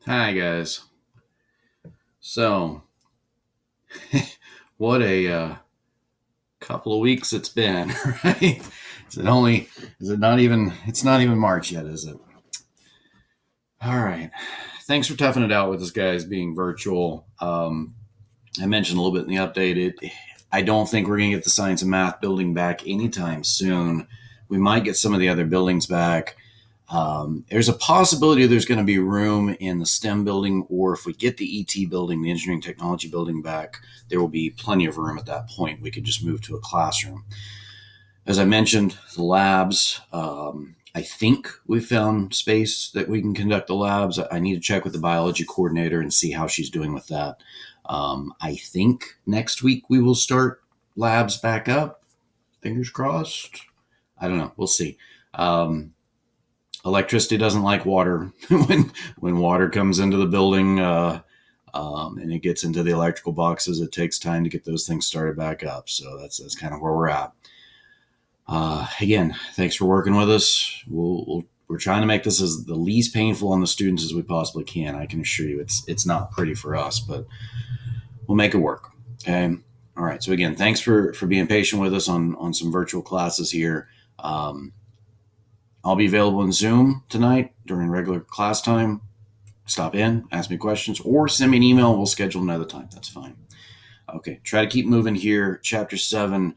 Hi, guys. So, what a couple of weeks it's been, right? It's not even March yet, is it? All right. Thanks for toughing it out with us, guys, being virtual. I mentioned a little bit in the update. I don't think we're going to get the science and math building back anytime soon. We might get some of the other buildings back. There's a possibility there's going to be room in the STEM building, or if we get the ET building, the engineering technology building back, there will be plenty of room at that point. We could just move to a classroom. As I mentioned, the labs, I think we found space that we can conduct the labs. I need to check with the biology coordinator and see how she's doing with that. I think next week we will start labs back up. Fingers crossed. I don't know. We'll see. Electricity doesn't like water. when water comes into the building and it gets into the electrical boxes, it takes time to get those things started back up. So that's kind of where we're at. Again, thanks for working with us. We're trying to make this as the least painful on the students as we possibly can. I can assure you it's not pretty for us, but we'll make it work. Okay. All right. So again, thanks for being patient with us on some virtual classes here. I'll be available in Zoom tonight during regular class time. Stop in, ask me questions, or send me an email. We'll schedule another time. That's fine. Okay, try to keep moving here. Chapter 7.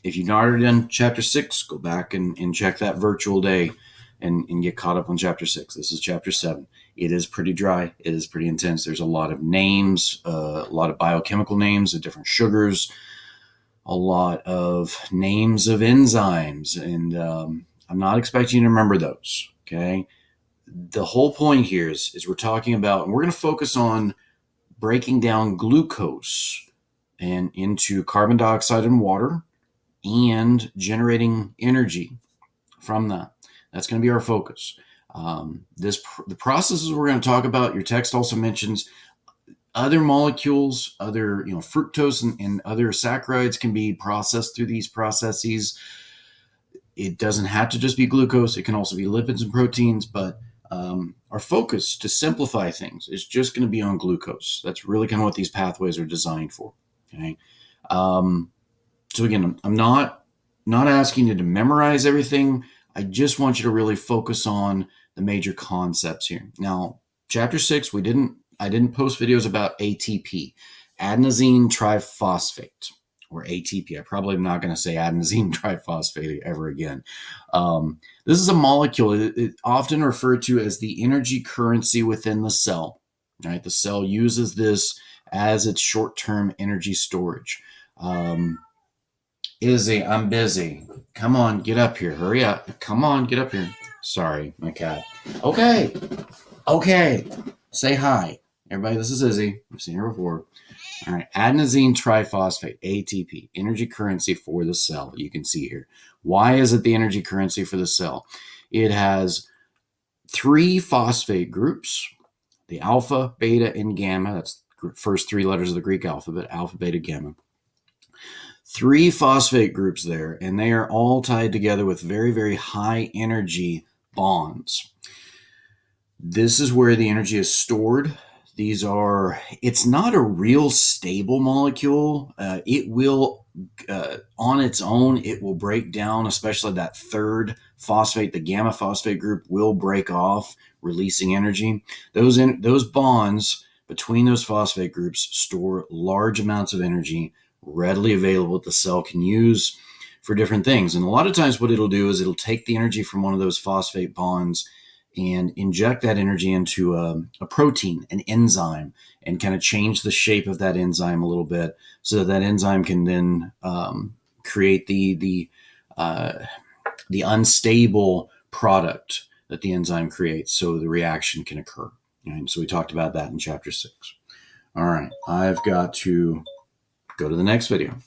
If you've not already done Chapter 6, go back and check that virtual day and get caught up on Chapter 6. This is Chapter 7. It is pretty dry. It is pretty intense. There's a lot of names, a lot of biochemical names of different sugars, a lot of names of enzymes, and I'm not expecting you to remember those, okay? The whole point here is we're talking about, and we're going to focus on breaking down glucose and into carbon dioxide and water and generating energy from that. That's going to be our focus. The processes we're going to talk about, your text also mentions other molecules, other fructose and other saccharides can be processed through these processes. It doesn't have to just be glucose. It can also be lipids and proteins, but our focus to simplify things is just going to be on glucose. That's really kind of what these pathways are designed for. Okay. So again, I'm not asking you to memorize everything. I just want you to really focus on the major concepts here. Now, Chapter 6, I didn't post videos about ATP, adenosine triphosphate, or ATP. I probably am not going to say adenosine triphosphate ever again. This is a molecule. It's often referred to as the energy currency within the cell. Right? The cell uses this as its short-term energy storage. Izzy, I'm busy. Come on, get up here. Hurry up. Come on, get up here. Sorry, my cat. Okay. Say hi. Everybody, this is Izzy. I've seen her before. All right, adenosine triphosphate, ATP, energy currency for the cell. You can see here. Why is it the energy currency for the cell? It has 3 phosphate groups, the alpha, beta, and gamma. That's the first 3 letters of the Greek alphabet, alpha, beta, gamma. 3 phosphate groups there, and they are all tied together with very, very high energy bonds. This is where the energy is stored. It's not a real stable molecule. It will, on its own, it will break down, especially that 3rd phosphate, the gamma phosphate group will break off, releasing energy. Those bonds between those phosphate groups store large amounts of energy readily available that the cell can use for different things. And a lot of times what it'll do is it'll take the energy from one of those phosphate bonds and inject that energy into a protein, an enzyme, and kind of change the shape of that enzyme a little bit so that enzyme can then create the unstable product that the enzyme creates so the reaction can occur. And so we talked about that in Chapter 6. All right, I've got to go to the next video.